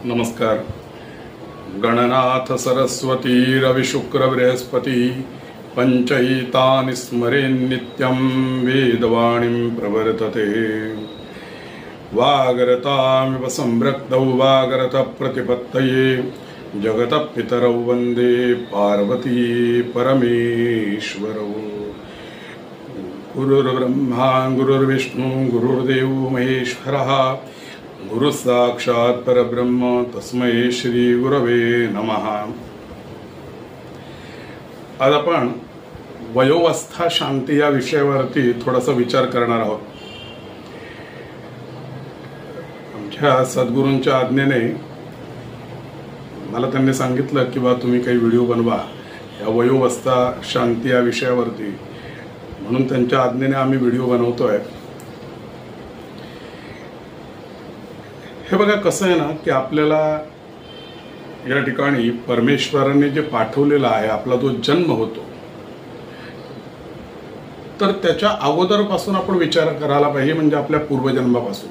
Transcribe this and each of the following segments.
नमस्कार. गणनाथ सरस्वती रविशुक्र बृहस्पति पंचैतानि स्मरेन् नित्यं वेदवाणीं प्रवर्तते. वागरतामिव संरक्तौ वागरत प्रतिपत्तये जगतः पितरौ वन्दे पार्वती परमेश्वरौ. गुरुर्ब्रह्मा गुरुर्विष्णु गुरुर्देवो महेश्वरः गुरु साक्षात परब्रह्म तस्मै श्री गुरवे नमः. आज आपण वयोवस्था शांती या विषयावरती थोडासा विचार करणार आहोत. आमच्या सद्गुरूंच्या आज्ञेने मला त्यांनी सांगितलं की बा तुम्ही काही व्हिडिओ बनवा या वयोवस्था शांती या विषयावरती, म्हणून त्यांच्या आज्ञेने आम्ही व्हिडिओ बनवतोय. हे बघा कसं आहे ना की आपल्याला या ठिकाणी परमेश्वराने जे पाठवलेलं आहे, आपला जो जन्म होतो तर त्याच्या अगोदरपासून आपण विचार करायला पाहिजे, म्हणजे आपल्या पूर्वजन्मापासून.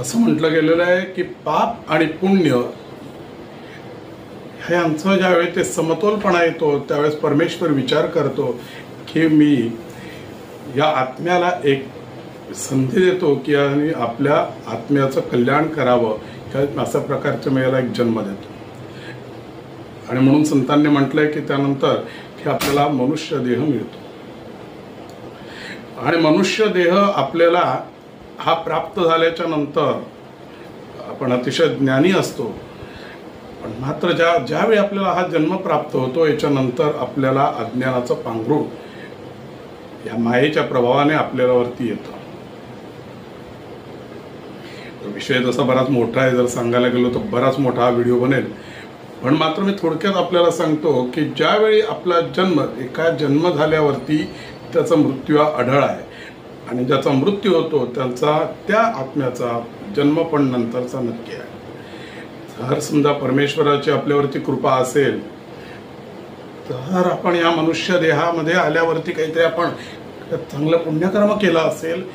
असं म्हटलं गेलेलं आहे की पाप आणि पुण्य हे आमचं ज्यावेळेस ते समतोलपणा येतो त्यावेळेस परमेश्वर विचार करतो की मी या आत्म्याला एक संधी देतो की आणि आपल्या आत्म्याचं कल्याण करावं, अशा प्रकारचं मी याला एक जन्म देतो. आणि म्हणून संतांनी म्हटलंय की त्यानंतर की आपल्याला मनुष्य देह मिळतो. आणि मनुष्य देह आपल्याला हा प्राप्त झाल्याच्या नंतर आपण अतिशय ज्ञानी असतो, पण मात्र ज्यावेळी आपल्याला हा जन्म प्राप्त होतो याच्यानंतर आपल्याला अज्ञानाचं पांघरूण या मायेच्या प्रभावाने आपल्यावरती येतं. विषय तसा बराच मोठा आहे, जर सांगायला गेलो तर बराच मोठा हा व्हिडिओ बनेल, पण मात्र मी थोडक्यात आपल्याला सांगतो की ज्यावेळी आपला जन्म एका जन्म झाल्यावरती त्याचा मृत्यू आढळ आहे, आणि ज्याचा मृत्यू होतो त्यांचा त्या आत्म्याचा जन्म पण नंतरचा नक्की आहे. जर समजा परमेश्वराची आपल्यावरती कृपा असेल तर आपण या मनुष्य देहामध्ये आल्यावरती काहीतरी आपण चांगलं पुण्यकर्म केलं असेल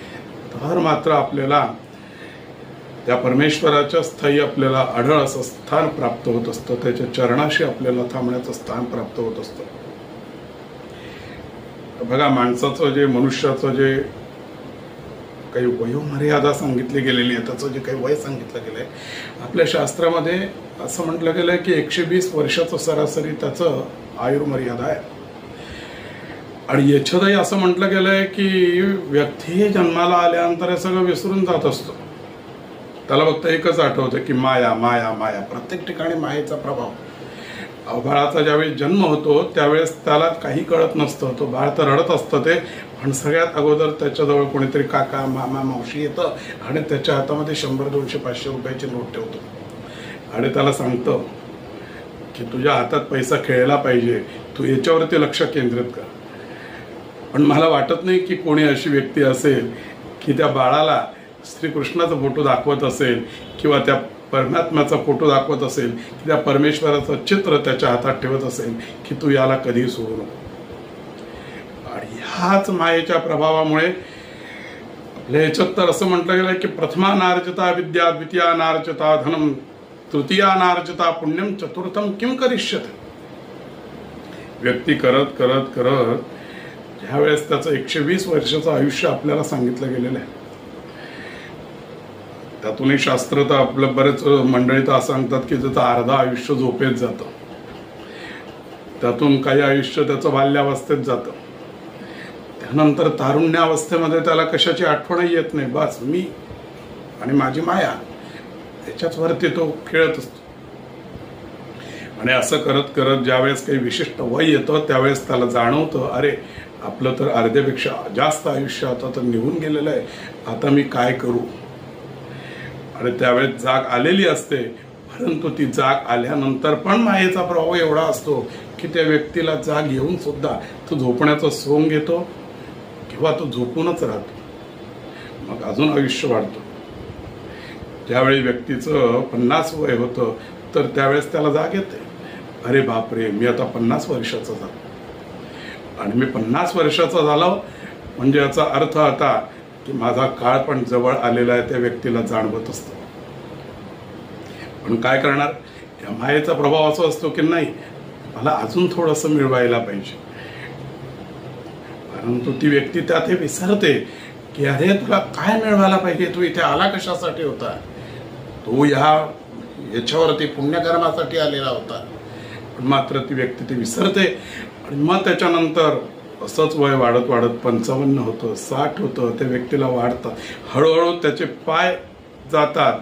तर मात्र आपल्याला त्या परमेश्वराच्या स्थायी आपल्याला आढळ असं स्थान प्राप्त होत असतं, त्याच्या चरणाशी आपल्याला थांबण्याचं स्थान प्राप्त होत असतं. बघा, माणसाचं जे मनुष्याचं जे काही वयोमर्यादा सांगितली गेलेली आहे, त्याचं जे काही वय सांगितलं गेलंय आपल्या शास्त्रामध्ये असं म्हटलं गेलंय की 120 वर्षाचं सरासरी त्याचं आयुर्मर्यादा आहे. आणि याच्यातही असं म्हटलं गेलंय की व्यक्ती जन्माला आल्यानंतर हे सगळं विसरून जात असतो. त्याला फक्त एकच आठवतं की माया माया माया. प्रत्येक ठिकाणी मायेचा प्रभाव. बाळाचा ज्यावेळी जन्म होतो त्यावेळेस त्याला काही कळत नसतं, तो बाळ तर रडत असतं ते, पण सगळ्यात अगोदर त्याच्याजवळ कोणीतरी काका मामा मावशी येतं आणि त्याच्या हातामध्ये 100 200 500 रुपयाची नोट ठेवतो आणि त्याला सांगतं की तुझ्या हातात पैसा खेळला पाहिजे, तू याच्यावरती लक्ष केंद्रित कर. पण मला वाटत नाही की कोणी अशी व्यक्ती असेल की त्या बाळाला श्रीकृष्णाचा फोटो दाखवत असेल किंवा त्या परमात्म्याचा फोटो दाखवत असेल की त्या परमेश्वराचं चित्र त्याच्या हातात ठेवत असेल की तू याला कधी सोडू नको. आणि ह्याच मायेच्या प्रभावामुळे आपल्या ह्याच्यात तर असं म्हटलं गेलं की प्रथमा नार्जता विद्या, द्वितीया नार्जता धनम, तृतीया नार्जता पुण्यम, चतुर्थम किम करिष्यते. व्यक्ती करत करत करत ज्यावेळेस त्याचं 120 वर्षाचं आयुष्य आपल्याला सांगितलं गेलेलं आहे, त्यातूनही शास्त्र तर आपलं बरेच मंडळी तर असं सांगतात की त्याचं अर्धा आयुष्य झोपेत जातं, त्यातून काही आयुष्य त्याचं बाल्यावस्थेत जातं, त्यानंतर तारुण्यावस्थेमध्ये त्याला कशाची आठवणही येत नाही, बस मी आणि माझी माया त्याच्याच वरती तो खेळत असतो. आणि असं करत करत ज्यावेळेस काही विशिष्ट वय येतं त्यावेळेस त्याला जाणवतं अरे आपलं तर अर्ध्यापेक्षा जास्त आयुष्य आता तर निघून गेलेलं आहे, आता मी काय करू. आणि त्यावेळेस जाग आलेली असते, परंतु ती जाग आल्यानंतर पण मायेचा प्रभाव एवढा असतो की त्या व्यक्तीला जाग येऊन सुद्धा तो झोपण्याचा सोंग घेतो किंवा तो झोपूनच राहतो. मग अजून आयुष्य वाढतो. ज्यावेळी व्यक्तीचं 50 वय होतं तर त्यावेळेस त्याला जाग येते, अरे बापरे मी आता 50 वर्षाचा झालो. आणि मी 50 वर्षाचा झालो म्हणजे याचा अर्थ आता की माझा काळ पण जवळ आलेला आहे, त्या व्यक्तीला जाणवत असतं. पण काय करणार, या मायेचा प्रभाव असा असतो की नाही मला अजून थोडंसं मिळवायला पाहिजे, परंतु ती व्यक्ती त्यात हे विसरते की अरे तुला काय मिळवायला पाहिजे, तू इथे आला कशासाठी होता, तू याच्यावरती पुण्यकर्मासाठी आलेला होता. पण मात्र ती व्यक्ती ते विसरते आणि मग त्याच्यानंतर असंच वय वाढत वाढत 55 होतं, 60 होतं, त्या व्यक्तीला वाढतात, हळूहळू त्याचे पाय जातात,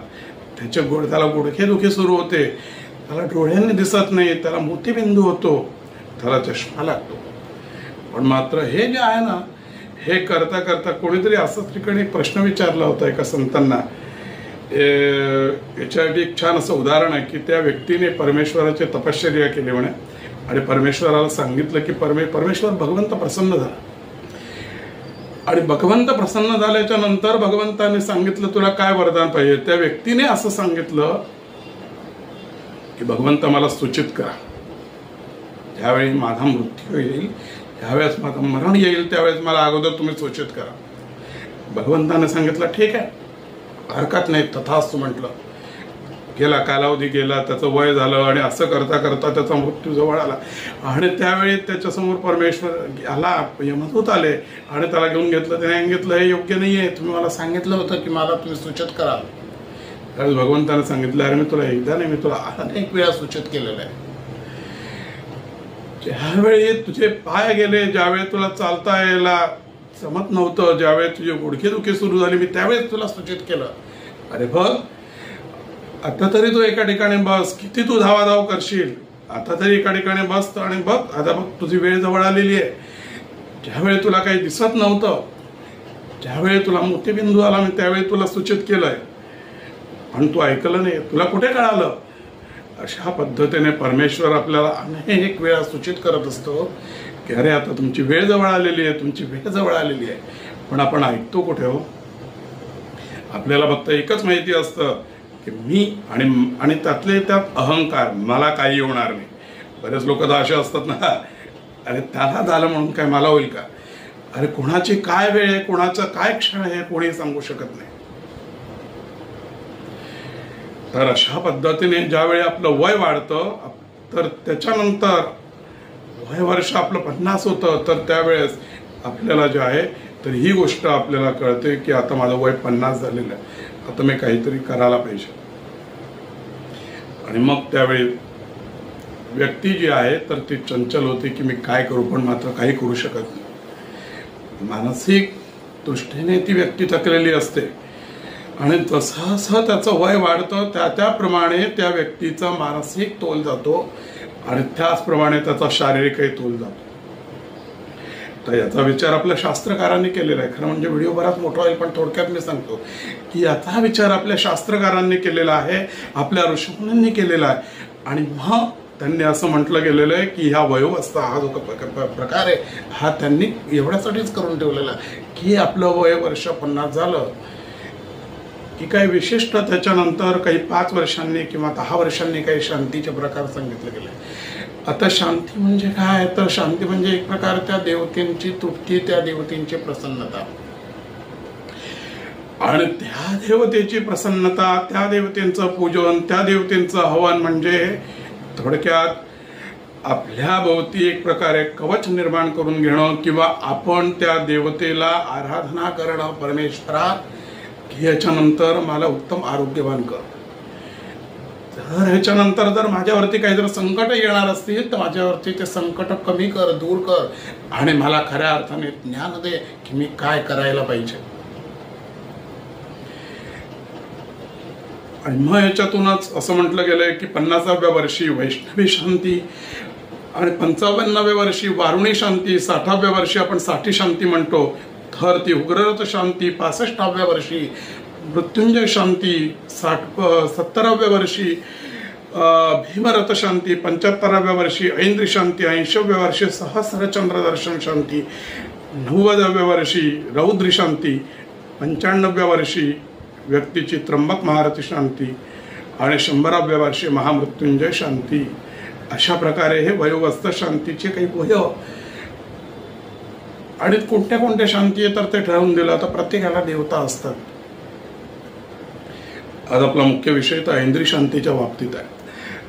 त्याला गुडघेदुखी सुरू होते, त्याला डोळ्यांनी दिसत नाही, त्याला मोतीबिंदू होतो, त्याला चष्मा लागतो. पण मात्र हे जे आहे ना, हे करता करता कोणीतरी असंच ठिकाणी प्रश्न विचारला होता एका संतांना. याच्यासाठी एक छान असं उदाहरण आहे की त्या व्यक्तीने परमेश्वराची तपश्चर्या केली म्हणे आणि परमेश्वराला सांगितलं की परमेश्वर भगवंत प्रसन्न झाला. आणि भगवंत प्रसन्न झाल्याच्या नंतर भगवंताने सांगितलं तुला काय वरदान पाहिजे. त्या व्यक्तीने असं सांगितलं की भगवंत मला सूचित करा, ज्यावेळी माझा मृत्यू येईल, ज्यावेळेस माझं मरण येईल, त्यावेळेस मला अगोदर तुम्ही सूचित करा. भगवंताने सांगितलं ठीक आहे, हरकत नाही, तथास्तु म्हटलं. गेला कालावधी, गेला, त्याचं वय झालं आणि असं करता करता त्याचा मृत्यू जवळ आला. आणि त्यावेळी त्याच्यासमोर परमेश्वर आला, यमदूत आले आणि त्याला घेऊन घेतलं. त्याने सांगितलं हे योग्य नाहीये, तुम्ही मला सांगितलं होतं की मला तुम्ही सूचित करा. त्यावेळेस भगवंताने सांगितलं अरे मी तुला एकदा नाही, मी तुला अनेक वेळा सूचित केलेलं आहे. ज्यावेळी तुझे पाय गेले, ज्यावेळी तुला चालता यायला जमत नव्हतं, ज्यावेळी तुझी गुडघेदुखी सुरू झाली, मी त्यावेळेस तुला सूचित केलं. अरे बघ आता तरी तू एका ठिकाणी बस, किती तू धावाधाव करशील, आता तरी एका ठिकाणी बस आणि बघ आता बघ तुझी वेळ जवळ आलेली आहे. ज्यावेळी तुला काही दिसत नव्हतं, ज्यावेळी तुला मोतीबिंदू आला, मी त्यावेळी तुला सूचित केलंय, पण तू ऐकलं नाही, तुला कुठे कळालं. अशा पद्धतीने परमेश्वर आपल्याला अनेक वेळा सूचित करत असतो की अरे आता तुमची वेळ जवळ आलेली आहे, तुमची वेळ जवळ आलेली आहे. पण आपण ऐकतो कुठे हो. आपल्याला फक्त एकच माहिती असतं की मी आणि त्यातले त्यात अहंकार, मला काही होणार नाही. बरेच लोक तर असे असतात ना, अरे त्याला झालं म्हणून काय मला होईल का. अरे कोणाची काय वेळ आहे, कोणाचं काय क्षण आहे, कोणी सांगू शकत नाही. तर अशा पद्धतीने ज्यावेळी आपलं वय वाढतं, तर त्याच्यानंतर वय वर्ष आपलं 50 होतं, तर त्यावेळेस आपल्याला जे आहे तर ही गोष्ट आपल्याला कळते की आता माझं वय 50 झालेलं आहे, आता मी काहीतरी करायला पाहिजे. आणि मग त्यावेळी व्यक्ती जी आहे तर ती चंचल होते की मी काय करू, पण मात्र काही करू शकत नाही. मानसिक दृष्टीने ती व्यक्ती थकलेली असते आणि जसं जसं त्याचं वय वाढतं त्याप्रमाणे त्या व्यक्तीचा मानसिक तोल जातो आणि त्याचप्रमाणे त्याचा शारीरिकही तोल जातो. तर याचा विचार आपल्या शास्त्रकारांनी केलेला आहे. खरं म्हणजे व्हिडिओ बराच मोठा होईल, पण थोडक्यात मी सांगतो की याचा विचार आपल्या शास्त्रकारांनी केलेला आहे, आपल्या ऋषीमुनींनी केलेला आहे. आणि मग त्यांनी असं म्हटलं गेलेलं आहे की ह्या वयोवस्था हा जो प्रकार आहे हा त्यांनी एवढ्यासाठीच करून ठेवलेला आहे की आपलं वय वर्ष 50 झालं की काही विशिष्ट त्याच्यानंतर काही 5 वर्षांनी किंवा 10 वर्षांनी काही शांतीचे प्रकार सांगितले गेले. आता शांती म्हणजे काय, तर शांती म्हणजे एक प्रकार त्या देवतेंची तृप्ती, त्या देवतेंची प्रसन्नता. आणि त्या देवतेची प्रसन्नता, त्या देवतेंचं पूजन, त्या देवतेंचं हवन म्हणजे थोडक्यात आपल्या भोवती एक प्रकारे कवच निर्माण करून घेणं किंवा आपण त्या देवतेला आराधना करणं. परमेश्वरा की ह्याच्यानंतर मला उत्तम आरोग्यवान कर, तर ह्याच्यानंतर जर माझ्यावरती काही जर संकट येणार असतील तर माझ्यावरती ते संकट कमी कर, दूर कर आणि मला खऱ्या अर्थाने ज्ञान दे की मी काय करायला पाहिजे. आणि मग ह्याच्यातूनच असं म्हटलं गेलंय की 50व्या वर्षी वैष्णवी शांती आणि 55व्या वर्षी वारुणी शांती, 60व्या वर्षी आपण साठी शांती म्हणतो, तर ती उग्ररथ शांती, 65व्या वर्षी मृत्युंजय शांती, 70व्या वर्षी भीमरथ शांती, 75व्या वर्षी ऐंद्री शांती, 80व्या वर्षी सहस्रचंद्र दर्शन शांती, 90व्या वर्षी रौद्री शांती, 95व्या वर्षी व्यक्तीची त्र्यंबक महारथी शांती आणि 100व्या वर्षी महामृत्युंजय शांती. अशा प्रकारे हे वयोवस्थ शांतीचे काही वय आणि कोणत्या कोणत्या शांती आहे तर ते ठरवून दिलं. तर प्रत्येकाला देवता असतात. आज आपला मुख्य विषय तर ऐंद्रिय शांतीच्या बाबतीत आहे.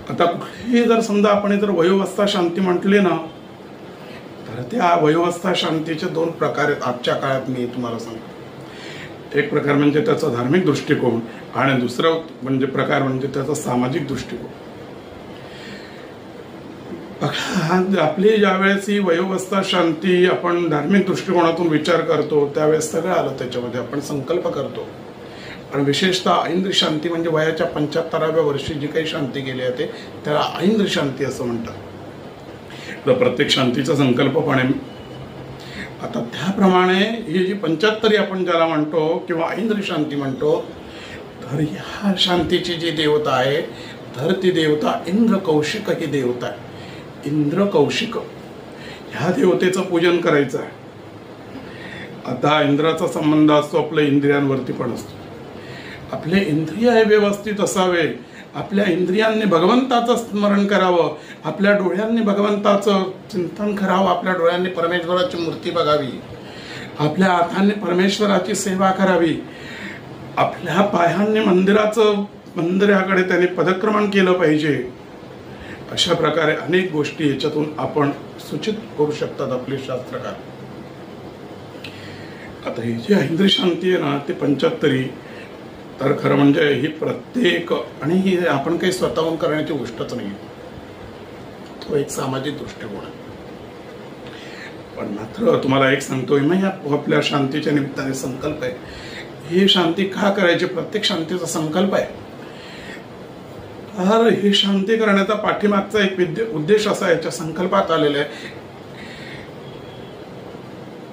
आता कुठेही जर समजा आपण जर वयोवस्था शांती म्हटली ना, तर त्या वयोवस्था शांतीचे दोन प्रकार आहेत आजच्या काळात. मी तुम्हाला सांगतो, एक प्रकार म्हणजे त्याचा धार्मिक दृष्टिकोन आणि दुसरा म्हणजे प्रकार म्हणजे त्याचा सामाजिक दृष्टिकोन. आपली ज्यावेळेस ही वयोवस्था शांती आपण धार्मिक दृष्टिकोनातून विचार करतो त्यावेळेस सगळं आलं त्याच्यामध्ये. आपण संकल्प करतो आणि विशेषतः ऐंद्रिय शांती म्हणजे वयाच्या 75व्या वर्षी जी काही शांती गेली आहे त्याला ऐंद्रिय शांती असं म्हणतात. तर प्रत्येक शांतीचा संकल्प पण आहे. आता त्याप्रमाणे ही जी 75 आपण ज्याला म्हणतो किंवा ऐंद्रिय शांती म्हणतो, तर ह्या शांतीची जी देवता आहे तर ती देवता इंद्र कौशिक ही देवता आहे. इंद्र कौशिक ह्या देवतेचं पूजन करायचं आहे. आता इंद्राचा संबंध असतो आपल्या इंद्रियांवरती पण असतो. आपले इंद्रिय हे व्यवस्थित असावे, आपल्या इंद्रियांनी भगवंताचं स्मरण करावं, आपल्या डोळ्यांनी भगवंताचं चिंतन करावं, आपल्या डोळ्यांनी परमेश्वराची मूर्ती बघावी, आपल्या हातांनी परमेश्वराची सेवा करावी, आपल्या पायांनी मंदिराकडे त्यांनी पदक्रमण केलं पाहिजे. अशा प्रकारे अनेक गोष्टी याच्यातून आपण सूचित करू शकतात आपले शास्त्रकार. आता ही जी ऐंद्रिय शांती आहे ना ती 75, तर खरं म्हणजे ही प्रत्येक आणि ही आपण काही स्वतःहून करण्याची गोष्टच नाही, तो एक सामाजिक दृष्टिकोन आहे. पण मात्र तुम्हाला एक सांगतोय मग आपल्या शांतीच्या निमित्ताने संकल्प आहे. ही शांती का करायची? प्रत्येक शांतीचा संकल्प आहे. तर ही शांती करण्याचा पाठीमागचा एक उद्देश असा याच्या संकल्पात आलेला आहे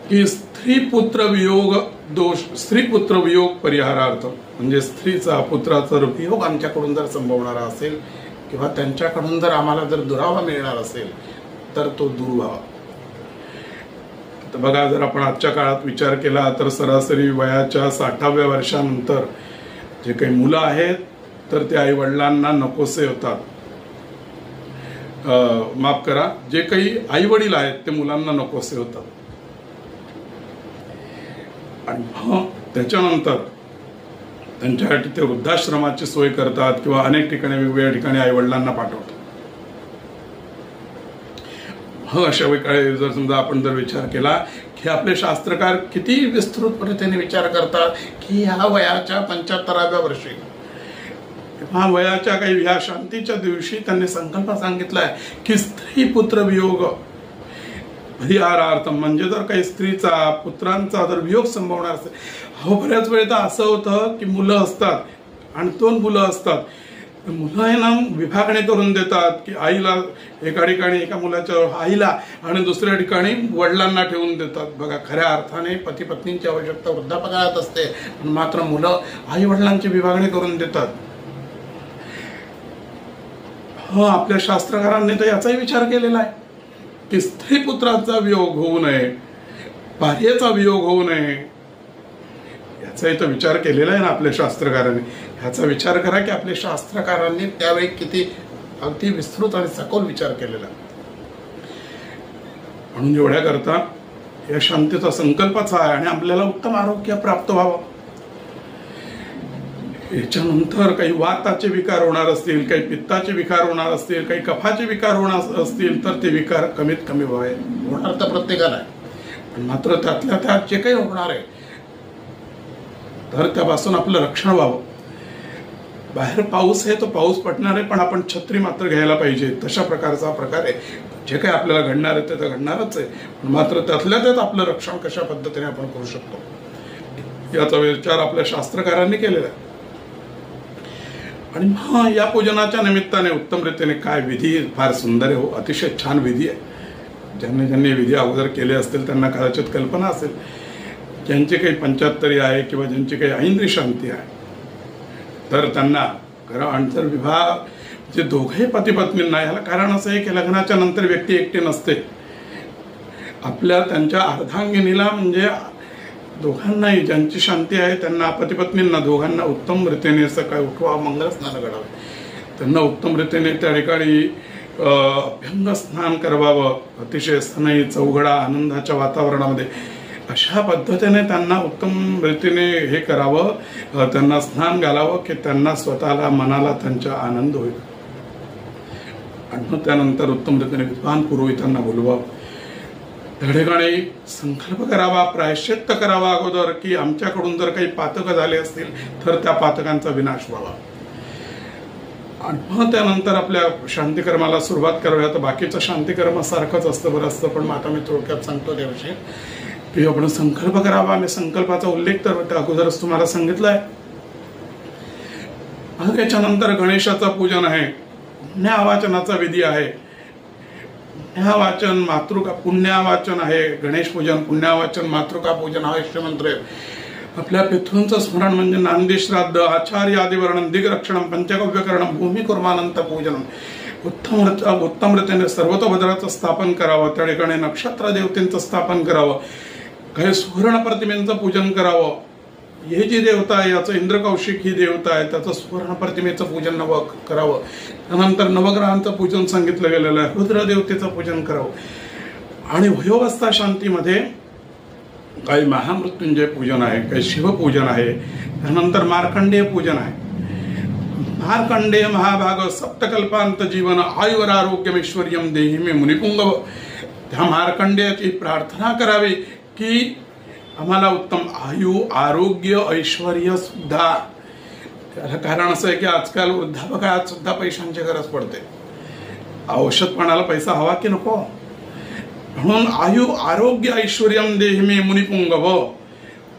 की स्त्री पुत्र वियोग दोष, स्त्री पुत्र वियोग परिहारार्थ, म्हणजे स्त्रीचा पुत्राचा वियोग आमच्याकडून जर संभवणारा असेल किंवा त्यांच्याकडून जर आम्हाला जर दुरावा मिळणार असेल तर तो दूर व्हावा. तर बघा, जर आपण आजच्या काळात विचार केला तर सरासरी वयाच्या 60व्या वर्षानंतर जे काही मुलं आहेत तर ते आई वडिलांना नकोसे होतात. माफ करा, जे काही आई वडील आहेत ते मुलांना नकोसे होतात. आणि त्याच्यानंतर त्यांच्यासाठी ते वृद्धाश्रमाची सोय करतात किंवा अनेक ठिकाणी वेगवेगळ्या ठिकाणी आई वडिलांना पाठवतात. अशा वेळी जर समजा आपण जर विचार केला की आपले शास्त्रकार किती विस्तृत रीतीने विचार करतात की ह्या वयाच्या 75व्या वर्षी किंवा वयाच्या काही ह्या शांतीच्या दिवशी त्यांनी संकल्प सांगितलाय की स्त्री पुत्र वियोग परिहारार्थ, म्हणजे जर काही स्त्रीचा पुत्रांचा जर वियोग संभवणार असेल. बऱ्याच वेळ तर असं होतं की मुलं असतात आणि 2 मुलं असतात, मुलं आहे ना विभागणी करून देतात की आईला एका ठिकाणी एका मुलाच्या आईला आणि दुसऱ्या ठिकाणी वडिलांना ठेवून देतात. बघा, खऱ्या अर्थाने पती पत्नींची आवश्यकता वृद्धापकाळात असते, पण मात्र मुलं आई वडिलांची विभागणी करून देतात. आपल्या शास्त्रकारांनी तर याचाही विचार केलेला आहे की स्त्री पुत्राचा वियोग होऊ नये, भार्येचा वियोग होऊ नये, याचाही तर विचार केलेला आहे ना आपल्या शास्त्रकारांनी. ह्याचा विचार करा की आपल्या शास्त्रकारांनी त्यावेळी किती अगदी विस्तृत आणि सखोल विचार केलेला. म्हणून एवढ्या करता या शांतीचा संकल्पच आहे आणि आपल्याला उत्तम आरोग्य प्राप्त व्हावं. याच्यानंतर काही वाताचे विकार होणार असतील, काही पित्ताचे विकार होणार असतील, काही कफाचे विकार होणार असतील तर ते विकार कमीत कमी व्हावे. होणार तर प्रत्येकाला आहे, पण मात्र त्यातल्या त्यात जे काही होणार आहे तर त्यापासून आपलं रक्षण व्हावं. बाहेर पाऊस आहे तो पाऊस पडणार आहे, पण आपण छत्री मात्र घ्यायला पाहिजे. तशा प्रकारचा प्रकार आहे. जे काही आपल्याला घडणार आहे ते तर घडणारच आहे, पण मात्र त्यातल्या त्यात आपलं रक्षण कशा पद्धतीने आपण करू शकतो याचा विचार आपल्या शास्त्रकारांनी केलेला आहे. आणि या पूजनाच्या निमित्ताने उत्तम रीतीने काय विधी फार सुंदर आहे. अतिशय छान विधी आहे. ज्यांनी विधी अगोदर केले असतील त्यांना कदाचित कल्पना असेल. ज्यांची काही 75 आहे किंवा ज्यांची काही ऐंद्रिय शांती आहे तर त्यांना कारण जर विवाह जे दोघे पती पत्नींना, याला कारण असं आहे की लग्नाच्या नंतर व्यक्ती एकटी नसते. आपल्या त्यांच्या अर्धांगिनीला म्हणजे दोघांनाही ज्यांची शांती आहे त्यांना पती पत्नींना दोघांना उत्तम रीतीने सकाळी उठवावं, मंगलस्नान घडावं, त्यांना उत्तम रीतीने त्या ठिकाणी अभ्यंग स्नान करवावं. अतिशय सनई चौघडा आनंदाच्या वातावरणामध्ये अशा पद्धतीने त्यांना उत्तम रीतीने हे करावं, त्यांना स्नान घालावं की त्यांना स्वतःला मनाला त्यांच्या आनंद होईल. आणि मग त्यानंतर उत्तम रीतीने विद्वान पुरोहितांना बोलवावं. त्या ठिकाणी संकल्प करावा, प्रायश्चित्त करावा अगोदर की आमच्याकडून जर काही पातक झाले असतील तर त्या पातकांचा विनाश व्हावा. आणि मग त्यानंतर आपल्या शांतिकर्माला सुरुवात करावी. आता बाकीचं शांतिकर्म सारखंच असतं बरं, पण मग आता मी थोडक्यात सांगतो त्याविषयी की आपण संकल्प करावा. मी संकल्पाचा उल्लेख तर अगोदरच तुम्हाला सांगितलाय. त्याच्यानंतर गणेशाचं पूजन आहे, पुण्यावाचनाचा विधी आहे. पुण्यावाचन मातृका पुण्यावाचन आहे, गणेश पूजन, पुण्यावाचन, मातृका पूजन हा इष्टमंत्र आहे. आपल्या पितॄंचं स्मरण म्हणजे नांदी श्राद्ध, आचार्य आदिवर्णन, दिग्रक्षणम, पंचगव्यकरणम, भूमी कुर्मानंत पूजनम. उत्तम रीतीने सर्वतोभद्राचं स्थापन करावं. त्या ठिकाणी नक्षत्र देवतेंचं स्थापन करावं. काही सुवर्ण प्रतिमेचं पूजन करावं. हे जी देवता आहे याचं इंद्रकौशिक ही देवता आहे, त्याचं सुवर्ण प्रतिमेचं पूजन करावं. त्यानंतर नवग्रहांचं पूजन सांगितलं गेलेलं आहे. रुद्र देवतेचं पूजन करावं. आणि वयोवस्था शांतीमध्ये काही महामृत्युंजय पूजन आहे, काही शिवपूजन आहे. त्यानंतर मार्कंडेय पूजन आहे. मार्कंडेय महाभाग सप्तकल्पांत जीवन आयुर आरोग्यम ऐश्वर्यम देहि मे मुनिपुंगव. त्या मार्कंडेयाची प्रार्थना करावी की आम्हाला उत्तम आयु, आरोग्य, ऐश्वर्य सुद्धा. त्याला कारण असं आहे की आजकाल वृद्धापकाळात सुद्धा पैशांची गरज पडते. औषधपणाला पैसा हवा की नको, म्हणून आयु, आरोग्य, ऐश्वर्यम देहि मे मुनिपुंगव.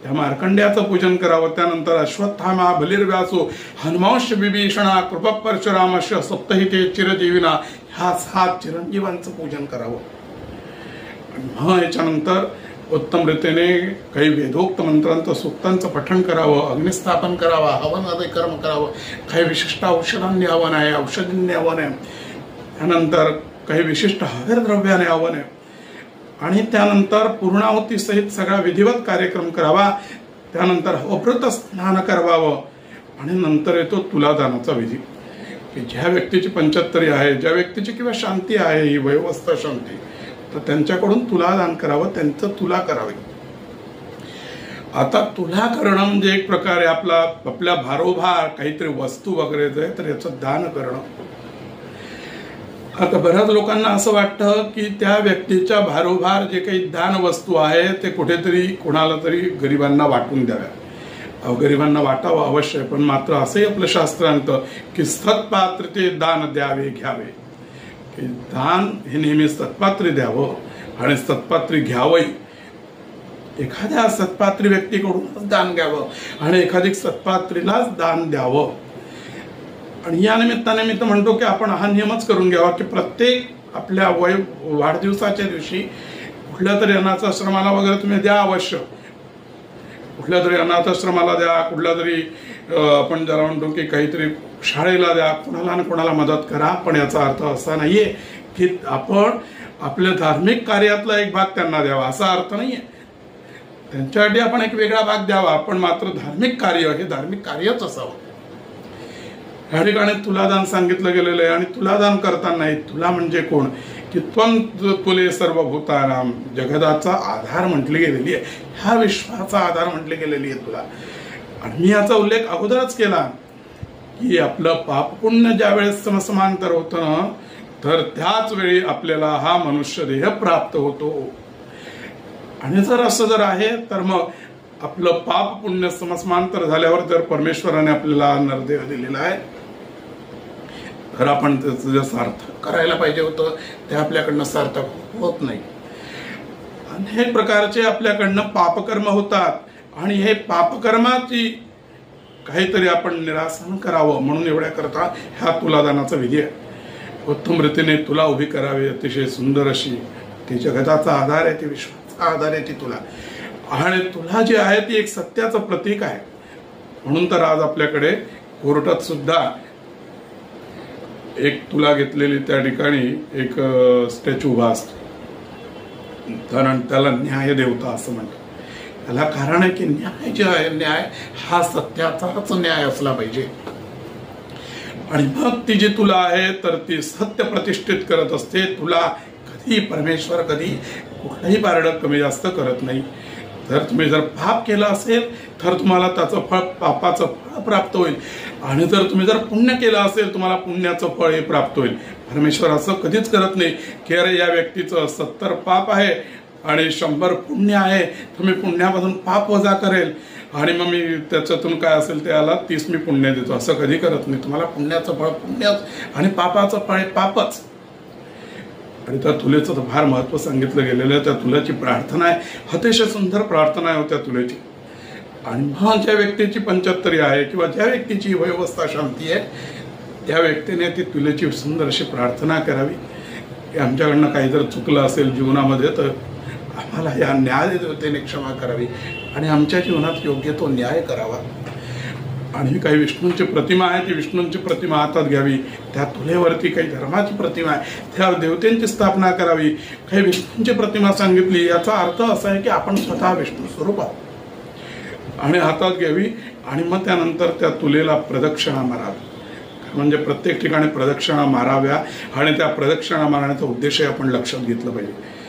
त्या मार्कंड्याचं पूजन करावं. त्यानंतर अश्वत्थामा, बलिर्व्यासो, हनुमांश, विभीषणा, कृप परशुरामश, सप्तहिते, चिरजीविना ह्या 7 चिरंजीवांचं पूजन करावं. मग याच्यानंतर उत्तम रीतीने काही वेदोक्त मंत्रांचं, सूक्तांचं पठण करावं, अग्निस्थापन करावं, हवन आदी कर्म करावं. काही विशिष्ट औषधांनी हवन आहे, औषधींनी हवन आहे. त्यानंतर काही विशिष्ट हवेर द्रव्याने हवन आहे. आणि त्यानंतर पूर्णाहुती सहित सगळा विधिवत कार्यक्रम करावा. त्यानंतर अवभृत स्नान करावं. आणि नंतर येतो तुलादानाचा विधी की ज्या व्यक्तीची 75 आहे, ज्या व्यक्तीची किंवा शांती आहे, ही वयोवस्था शांती, तर त्यांच्याकडून तुलादान करावं, त्यांचं तुला करावे. आता तुला करणं म्हणजे एक प्रकारे आपल्या भारोभार काहीतरी वस्तू वगैरे जे तर याचं दान करणं. आता बऱ्याच लोकांना असं वाटतं की त्या व्यक्तीच्या भारोभार जे काही दान वस्तू आहे ते कुठेतरी कोणाला तरी गरिबांना वाटून द्याव्या. गरिबांना वाटावं अवश्य, पण मात्र असंही आपलं शास्त्रांत की सत्पात्रे दान द्यावे घ्यावे, की दान हे नेहमी सत्पात्री द्यावं आणि सत्पात्री घ्यावंही. एखाद्या सत्पात्री व्यक्तीकडूनच दान घ्यावं आणि एखादी सत्पात्रीलाच दान द्यावं. आणि या निमित्ताने मी तर म्हणतो की आपण हा नियमच करून घ्यावा की प्रत्येक आपल्या वाढदिवसाच्या दिवशी कुठल्या तरी अनाथाश्रमाला वगैरे तुम्ही द्या अवश्य. कुठल्या तरी अनाथाश्रमाला द्या, कुठल्या तरी आपण ज्याला म्हणतो की काहीतरी शाळेला द्या, कोणाला ना कोणाला मदत करा. पण याचा अर्थ असा नाहीये की आपण आपल्या धार्मिक कार्यातला एक भाग त्यांना द्यावा, असा अर्थ नाहीये. त्यांच्यासाठी आपण एक वेगळा भाग द्यावा, पण मात्र धार्मिक कार्य हे धार्मिक कार्यच असावं. या ठिकाणी तुलादान सांगितलं गेलेलं आहे. आणि तुलादान करताना तुला म्हणजे कोण की त्वं तुले सर्वभूतानाम, जगदाचा आधार म्हटली गेलेली आहे, ह्या विश्वाचा आधार म्हटली गेलेली आहे तुला. आणि मी याचा उल्लेख अगोदरच केला की आपलं पाप पुण्य ज्या वेळेस समसमांतर होतं ना, तर त्याच वेळी आपल्याला हा मनुष्य देह प्राप्त होतो. आणि जर आहे तर मग आपलं पाप पुण्य समसमांतर झाल्यावर जर परमेश्वराने आपल्याला नरदेह दिलेला आहे तर आपण त्याचं जे सार्थक करायला पाहिजे होतं ते आपल्याकडनं सार्थक होत नाही. अनेक प्रकारचे आपल्याकडनं पापकर्म होतात आणि हे पापकर्माची काहीतरी आपण निरासन करावं म्हणून एवढ्या करता ह्या तुलादानाचा विधी आहे. उत्तम रीतीने तुला उभी करावी, अतिशय सुंदर अशी. ती जगताचा आधार आहे, ती विश्वाचा आधार आहे ती तुला. आणि तुला जी आहे ती एक सत्याचं प्रतीक आहे. म्हणून तर आज आपल्याकडे कोर्टात सुद्धा एक तुला घेतलेली त्या ठिकाणी एक स्टॅच्यू उभा असतो, कारण त्याला न्याय देवता असं म्हणतात. त्याला कारण आहे की न्याय जे आहे, न्याय हा सत्याचाच न्याय असला पाहिजे. आणि मग ती जी तुला आहे तर ती सत्य प्रतिष्ठित करत असते. तुला कधी परमेश्वर कधी कुठलंही पारडं कमी जास्त करत नाही. तुम्ही जर पाप केलं असेल तर तुम्हाला त्याचं फळ, पापाचं फळ प्राप्त होईल, आणि तुम्ही जर पुण्य केलं असेल तुम्हाला पुण्याचं फळ हे प्राप्त होईल. परमेश्वर असं कधीच करत नाही की अरे या व्यक्तीचं 70 पाप आहे आणि 100 पुण्य आहे, तर मी पुण्यामधून पाप वजा करेल आणि मग मी त्याच्यातून काय असेल त्याला 30 मी पुण्य देतो. असं कधी करत नाही. तुम्हाला पुण्याचं फळ पुण्यच आणि पापाचं फळ पापच. आणि त्या तुलेचं तर फार महत्व सांगितलं गेलेलं आहे. त्या तुलाची प्रार्थना आहे, अतिशय सुंदर प्रार्थना आहे त्या तुलेची. आणि मग ज्या व्यक्तीची 75 आहे किंवा ज्या व्यक्तीची व्यवस्था शांती आहे त्या व्यक्तीने ती तुलेची सुंदर अशी प्रार्थना करावी की आमच्याकडनं काही जर चुकलं असेल जीवनामध्ये तर आम्हाला या न्याय देवतेने क्षमा करावी आणि आमच्या जीवनात योग्य तो न्याय करावा. आणि काही विष्णूंची प्रतिमा आहे, ती विष्णूंची प्रतिमा हातात घ्यावी. त्या तुलेवरती काही धर्माची प्रतिमा आहे, त्या देवतेंची स्थापना करावी. काही विष्णूंची प्रतिमा सांगितली, याचा अर्थ असा आहे की आपण स्वतः विष्णू स्वरूप आहोत. आणि हातात घ्यावी आणि मग त्यानंतर त्या तुलेला प्रदक्षिणा मारावी. म्हणजे प्रत्येक ठिकाणी प्रदक्षिणा माराव्या आणि त्या प्रदक्षिणा मारण्याचा उद्देशही आपण लक्षात घेतलं पाहिजे.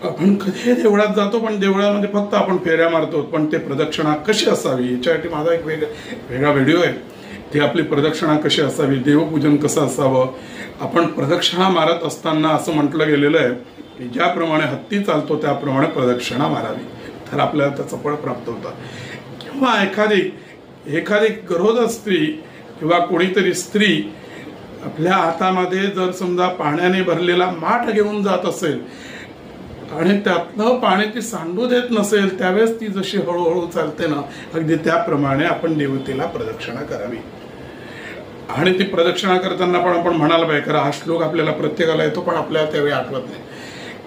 आपण कधी देवळात जातो पण देवळामध्ये फक्त आपण फेऱ्या मारतो, पण ते प्रदक्षिणा कशी असावी याच्यासाठी माझा एक वेगळा व्हिडिओ आहे. ती आपली प्रदक्षिणा कशी असावी, देवपूजन कसं असावं. आपण प्रदक्षिणा मारत असताना असं म्हटलं गेलेलं आहे की ज्याप्रमाणे हत्ती चालतो त्याप्रमाणे प्रदक्षिणा मारावी, तर आपल्याला त्याचं फळ प्राप्त होतं. किंवा एखादी गरोदर स्त्री किंवा कोणीतरी स्त्री आपल्या हातामध्ये जर समजा पाण्याने भरलेला माठ घेऊन जात असेल आणि त्यातलं पाणी ती सांडू देत नसेल, त्यावेळेस ती जशी हळूहळू चालते ना, अगदी त्याप्रमाणे आपण देवतेला प्रदक्षिणा करावी. आणि ती प्रदक्षिणा करताना पण आपण म्हणायला पाहिजे, कारण हा श्लोक आपल्याला प्रत्येकाला येतो पण आपल्याला त्यावेळी आठवत नाही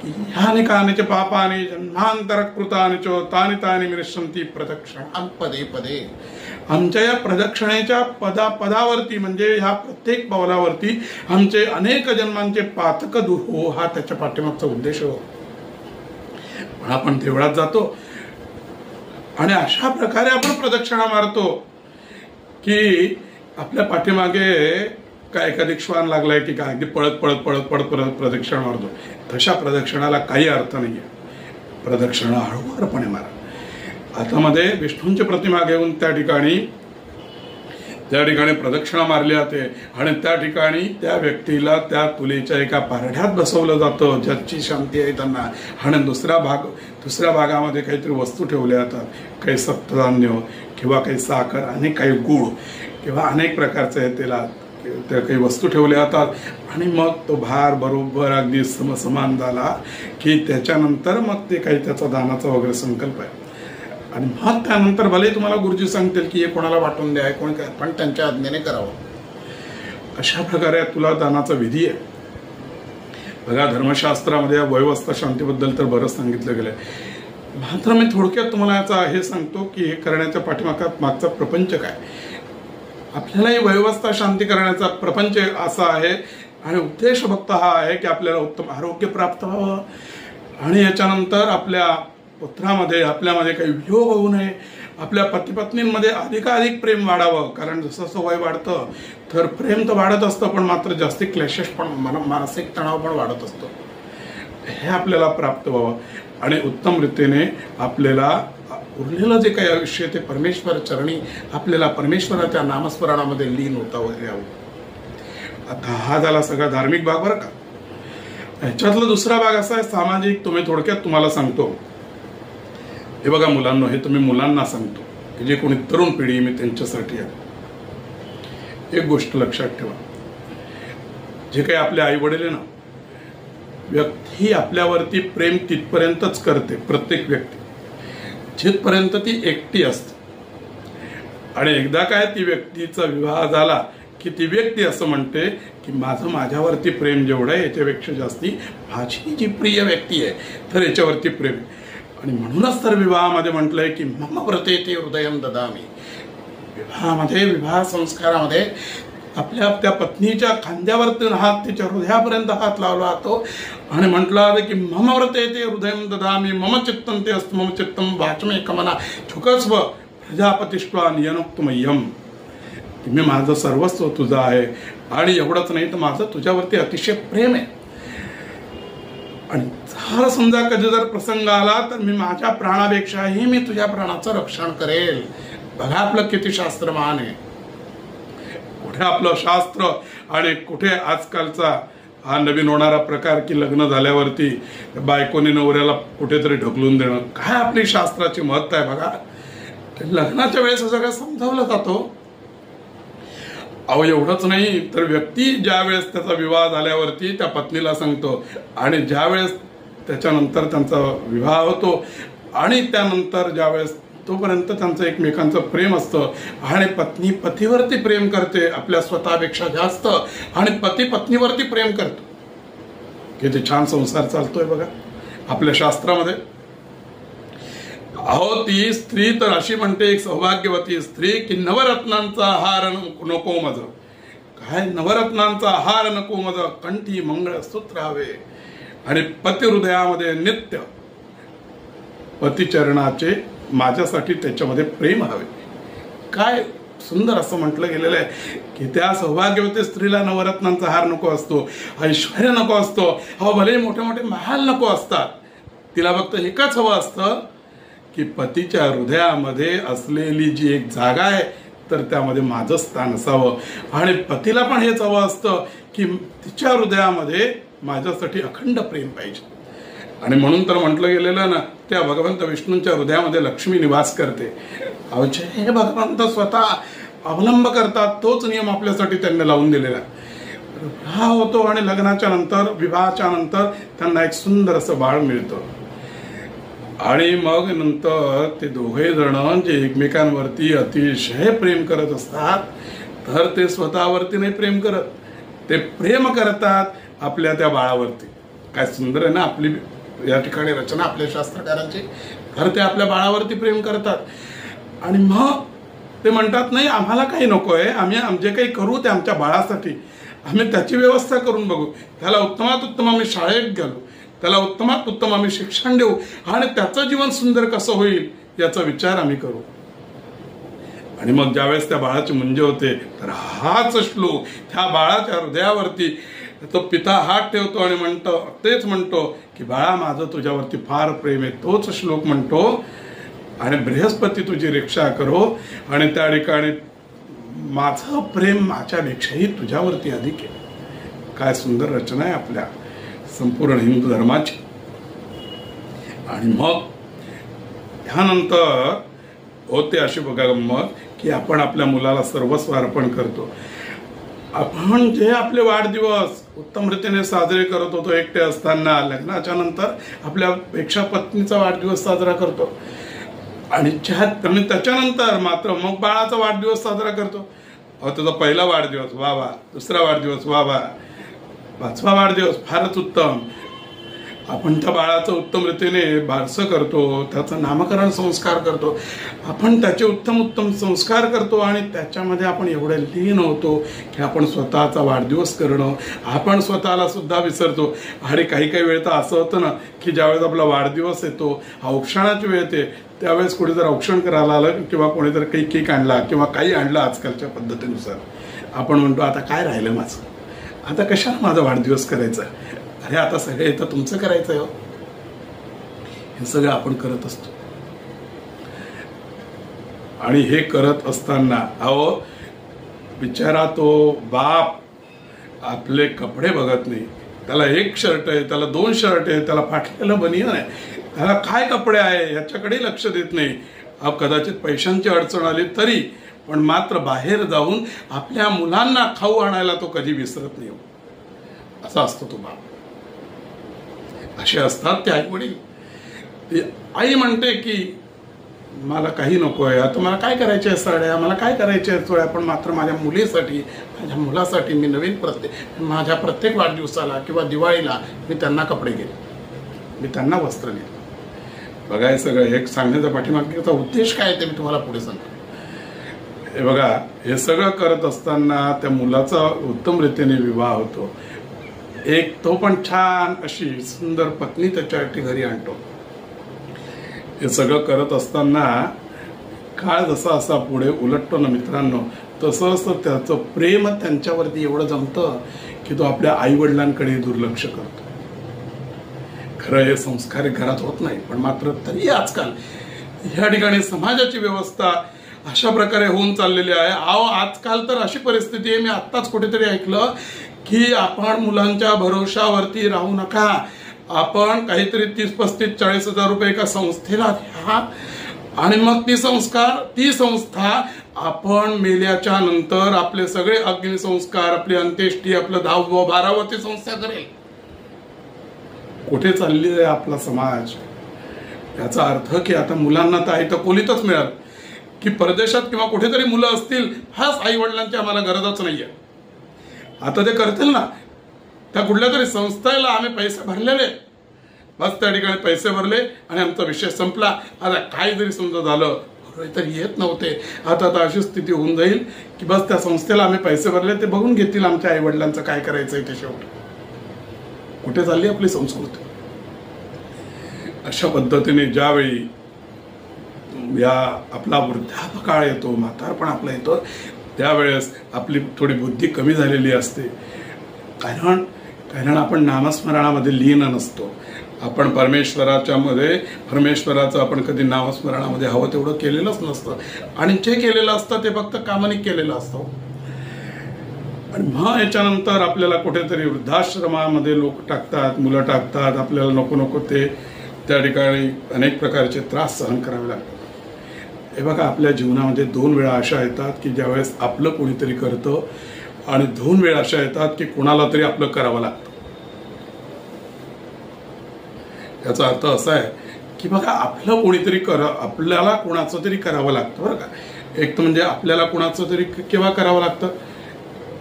की ह्याने कानिच पापानि जन्मांतर कृतानि च तानि तानि विनश्यन्ति प्रदक्षिणां पदे पदे. आमच्या या प्रदक्षिणेच्या पदावरती म्हणजे ह्या प्रत्येक पावलावरती आमचे अनेक जन्मांचे पातक दूर हो, हा त्याच्या पाठीमागचा उद्देश हो. आपण देवळात जातो आणि अशा प्रकारे आपण प्रदक्षिणा मारतो की आपल्या पाठीमागे काय एखादी श्वान लागलाय की काय, अगदी पळत पळत पळत पळत परत प्रदक्षिणा मारतो. तशा प्रदक्षिणाला काही अर्थ नाहीये. प्रदक्षिणा हळूवारपणे मारा. हातामध्ये विष्णूंची प्रतिमा घेऊन त्या ठिकाणी प्रदक्षिणा मारली जाते आणि त्या ठिकाणी त्या व्यक्तीला त्या तुलेच्या एका पारड्यात बसवलं जातं, ज्याची शांती आहे त्यांना. आणि दुसऱ्या भागामध्ये काहीतरी वस्तू ठेवल्या जातात, काही सप्तधान्य किंवा काही साखर आणि काही गूळ किंवा अनेक प्रकारचे त्याला त्या काही वस्तू ठेवल्या जातात. आणि मग तो भार बरोबर अगदी समान झाला की त्याच्यानंतर मग ते काही त्याचा दानाचा वगैरे संकल्प आहे. आणि मग त्यानंतर भले तुम्हाला गुरुजी सांगतील की हे कोणाला वाटून द्या, कोण काय, पण त्यांच्या आज्ञेने करावं. अशा प्रकारे तुला दानाचा विधी आहे. बघा धर्मशास्त्रामध्ये व्यवस्था शांतीबद्दल तर बरंच सांगितलं गेलंय. मात्र मी थोडक्यात तुम्हाला याचा हे सांगतो की हे करण्याच्या मागचा प्रपंच काय. आपल्याला ही व्यवस्था शांती करण्याचा प्रपंच असा आहे आणि उद्देश फक्त हा आहे की आपल्याला उत्तम आरोग्य प्राप्त व्हावं आणि याच्यानंतर आपल्या पुत्रामध्ये आपल्यामध्ये काही वियोग होऊ नये, आपल्या पतीपत्नींमध्ये अधिकाधिक प्रेम वाढावं. कारण जसं जसं वय वाढतं तर प्रेम तर वाढत असतं पण मात्र जास्ती क्लेशेस पण मानसिक तणाव पण वाढत असतो. हे आपल्याला प्राप्त व्हावं आणि उत्तम रीतीने आपल्याला उरलेलं जे काही आयुष्य ते परमेश्वर चरणी आपल्याला परमेश्वराच्या नामस्मरणामध्ये लीन होता यावं. आता हा झाला सगळा धार्मिक भाग बरं का. ह्याच्यातला दुसरा भाग असा आहे सामाजिक. थोडक्यात तुम्हाला सांगतो. हे बघा मुलांना, हे तुम्ही मुलांना सांगतो की जे कोणी तरुण पिढी मी त्यांच्यासाठी आहे. एक गोष्ट लक्षात ठेवा, जे काही आपले आई वडील आहे ना, व्यक्ती आपल्यावरती प्रेम तिथपर्यंतच करते. प्रत्येक व्यक्ती जिथपर्यंत ती एकटी असते. आणि एकदा काय ती व्यक्तीचा विवाह झाला की ती व्यक्ती असं म्हणते की माझं माझ्यावरती प्रेम जेवढं आहे याच्यापेक्षा जास्ती माझी जी प्रिय व्यक्ती आहे तर याच्यावरती प्रेम. आणि म्हणूनच तर विवाहामध्ये म्हटलंय की मम व्रते ते हृदयम ददामी. विवाहामध्ये, विवाह संस्कारामध्ये आपल्या त्या पत्नीच्या खांद्यावरती हात तिच्या हृदयापर्यंत हात लावला जातो आणि म्हटलं की मम व्रते ते हृदयम ददामी मम चित्तम ते अस्त मम चित्तम वाचमे कमना चुकस्व प्रजापतिष्वा नियनुक्तमय्यम. मी माझं सर्वस्व तुझं आहे आणि एवढंच नाही तर माझं तुझ्यावरती अतिशय प्रेम आहे. आणि जर समजा कधी जर प्रसंग आला तर मी माझ्या प्राणापेक्षाही मी तुझ्या प्राणाचं रक्षण करेल. बघा आपलं किती शास्त्र महान आहे. कुठे आपलं शास्त्र आणि कुठे आजकालचा हा नवीन होणारा प्रकार की लग्न झाल्यावरती बायकोने नवऱ्याला कुठेतरी ढकलून देणं. काय आपली शास्त्राची महत्व आहे बघा. लग्नाच्या वेळेस सगळं समजावलं जातो. अहो एवढंच नाही तर व्यक्ती ज्या वेळेस त्याचा विवाह झाल्यावरती त्या पत्नीला सांगतो आणि ज्या वेळेस त्याच्यानंतर त्यांचा विवाह होतो आणि त्यानंतर ज्या वेळेस तोपर्यंत त्यांचं एकमेकांचं प्रेम असतं आणि पत्नी पतीवरती प्रेम करते आपल्या स्वतःपेक्षा जास्त आणि पती पत्नीवरती प्रेम करतो. किती छान संसार चालतोय बघा आपल्या शास्त्रामध्ये. अहो ती स्त्री तर अशी म्हणते एक सौभाग्यवती स्त्री की नवरत्नांचा हार नको मज. काय नवरत्नांचा हार नको मज कंठी मंगळसूत्र हवे आणि पती हृदयामध्ये नित्य पतिचरणाचे माझ्यासाठी त्याच्यामध्ये प्रेम हवे. काय सुंदर असं म्हटलं गेलेलं आहे की त्या सौभाग्यवती स्त्रीला नवरत्नांचा हार नको असतो, ऐश्वर्य नको असतो, अहो भले मोठे मोठे महाल नको असतात. तिला फक्त एकच हवं असतं की पतीच्या हृदयामध्ये असलेली जी एक जागा आहे तर त्यामध्ये माझं स्थान असावं आणि पतीला पण हेच हवं असतं की तिच्या हृदयामध्ये माझ्यासाठी अखंड प्रेम पाहिजे. आणि म्हणून तर म्हटलं गेलेलं ना त्या भगवंत विष्णूंच्या हृदयामध्ये लक्ष्मी निवास करते. हे भगवंत स्वतः अवलंब करतात तोच नियम आपल्यासाठी त्यांनी लावून दिलेला. विवाह होतो आणि लग्नाच्या नंतर विवाहाच्या नंतर त्यांना एक सुंदर असं बाळ मिळतं आणि मग नंतर ते दोघे जण जे एकमेकांवरती अतिशय प्रेम करत असतात तर ते स्वतःवरती नाही प्रेम करत, ते प्रेम करतात आपल्या त्या बाळावरती. काय सुंदर आहे ना आपली या ठिकाणी रचना आपल्या शास्त्रकारांची. तर ते आपल्या बाळावरती प्रेम करतात आणि मग ते म्हणतात नाही आम्हाला काही नको आहे, आम्ही आमचे काही करू ते आमच्या बाळासाठी, आम्ही त्याची व्यवस्था करून बघू, त्याला उत्तमात उत्तम आम्ही शाळेत घालू, त्याला उत्तमात उत्तम आम्ही शिक्षण देऊ आणि त्याचं जीवन सुंदर कसं होईल याचा विचार आम्ही करू. आणि मग ज्यावेळेस त्या बाळाची मुंज होते तर हाच श्लोक त्या बाळाच्या हृदयावरती तो पिता हात ठेवतो आणि तेच म्हणतो की बाळा माझं तुझ्यावरती फार प्रेम आहे. तोच श्लोक म्हणतो आणि बृहस्पती तुझी रक्षा करो आणि त्या ठिकाणी माझं प्रेम माझ्यापेक्षाही तुझ्यावरती अधिक आहे. काय सुंदर रचना आहे आपल्या संपूर्ण हिंदू धर्माची. आणि मग ह्यानंतर होते अशी बघा गंमत की आपण आपल्या मुलाला सर्वस्व अर्पण करतो. आपण जे आपले वाढदिवस उत्तम रीतीने साजरे करत होतो एकटे असताना लग्नाच्या नंतर आपल्यापेक्षा पत्नीचा वाढदिवस साजरा करतो आणि त्याच्यानंतर मात्र मग बाळाचा वाढदिवस साजरा करतो. त्याचा पहिला वाढदिवस वा वा, दुसरा वाढदिवस वा वा, पाचवा वाढदिवस फारच उत्तम. आपण त्या बाळाचं उत्तम रीतीने बारसं करतो, त्याचं नामकरण संस्कार करतो, आपण त्याचे उत्तम उत्तम संस्कार करतो आणि त्याच्यामध्ये आपण एवढे लीन होतो की आपण स्वतःचा वाढदिवस करणं आपण स्वतःला सुद्धा विसरतो. आणि काही काही वेळ तर असं होतं ना की ज्यावेळेस आपला वाढदिवस येतो, औक्षणाची वेळ येते, त्यावेळेस कोणी जर औक्षण करायला आलं किंवा कोणी जर काही केक आणला किंवा काही आणलं आजकालच्या पद्धतीनुसार, आपण म्हणतो आता काय राहिलं माझं, आता कशाला माझा वाढदिवस करायचा, अरे आता सगळं येतं तुमचं करायचं आहे. हे सगळं आपण करत असतो आणि हे करत असताना अहो बिचारा तो बाप आपले कपडे बघत नाही. त्याला एक शर्ट आहे, त्याला दोन शर्ट आहे, त्याला फाटलेलं बनियन आहे, त्याला काय कपडे आहे याच्याकडे लक्ष देत नाही. कदाचित पैशांची अडचण आली तरी पण मात्र बाहेर जाऊन आपल्या मुलांना खाऊ आणायला तो कधी विसरत नाही. असा असतो तो बाप. असे असतात ते आई वडील. ती आई म्हणते की मला काही नको आहे, आता मला काय करायचे आहे साड्या, मला काय करायचे आहे चोळ्या, पण मात्र माझ्या मुलीसाठी माझ्या मुलासाठी मी नवीन माझ्या प्रत्येक वाढदिवसाला किंवा दिवाळीला मी त्यांना कपडे घेईन, मी त्यांना वस्त्र घेईन. बघा हे सगळं हे सांगण्याचा पाठीमागचा उद्देश काय आहे ते मी तुम्हाला पुढे सांगतो. हे बघा हे सगळं करत असताना त्या मुलाचा उत्तम रीतीने विवाह होतो. एक तो पण छान अशी सुंदर पत्नी त्याच्यासाठी घरी आणतो. हे सगळं करत असताना काळ जसा असा पुढे उलटतो ना मित्रांनो, तसं त्याचं प्रेम त्यांच्यावरती एवढं जमतं की तो आपल्या आई वडिलांकडे दुर्लक्ष करतो. खरं हे संस्कार घरात होत नाही, पण मात्र तरी आजकाल ह्या ठिकाणी समाजाची व्यवस्था अशा प्रकारे होऊन चाललेली आहे. आजकाल तर अशी परिस्थिती आहे, मी आत्ताच कुठेतरी ऐकलं की आपण मुलांच्या भरोशावरती राहू नका, आपण काहीतरी 30-35-40 हजार रुपये एका संस्थेला द्या आणि मग ती संस्था आपण मेल्याच्या नंतर आपले सगळे अग्निसंस्कार, आपली अंत्येष्टी, आपलं 10व-12व ती संस्था करेल. कुठे चालली आहे आपला समाज? याचा अर्थ की आता मुलांना तर आई तर कोलीतच मिळाल की परदेशात किंवा कुठेतरी मुलं असतील, हाच आई वडिलांची आम्हाला गरजच नाहीये. आता ते करतील ना, त्या कुठल्या तरी संस्थेला आम्ही पैसे भरलेले, बस त्या ठिकाणी पैसे भरले आणि आमचा विषय संपला. आता काय जरी समजा झालं, तर येत नव्हते, आता अशी स्थिती होऊन जाईल की बस त्या संस्थेला आम्ही पैसे भरले, ते बघून घेतील आमच्या आई वडिलांचं काय करायचंय ते शेवटी. कुठे चालली आपली संस्कृती? अशा पद्धतीने ज्यावेळी या आपला वृद्धापकाळ येतो, म्हातारपण आपला येतो, त्यावेळेस आपली थोडी बुद्धी कमी झालेली असते. कारण आपण नामस्मरणामध्ये लीन नसतो. आपण परमेश्वराचं आपण कधी नामस्मरणामध्ये हवं तेवढं केलेलंच नसतं, आणि जे केलेलं असतं ते फक्त कामानिक केलेलं असतं. आणि मग याच्यानंतर आपल्याला कुठेतरी वृद्धाश्रमामध्ये लोक टाकतात, मुलं टाकतात, आपल्याला नको नको ते त्या ठिकाणी अनेक प्रकारचे त्रास सहन करावे लागतात. हे बघा, आपल्या जीवनामध्ये 2 वेळा अशा येतात की ज्यावेळेस आपलं कोणीतरी करतं, आणि 2 वेळा अशा येतात की कोणाला तरी आपलं करावं लागतं. याचा अर्थ असा आहे की बघा, आपलं कोणीतरी आपल्याला कोणाचं तरी करावं लागतं बरं का. एक तर म्हणजे आपल्याला कोणाचं तरी केव्हा करावं लागतं?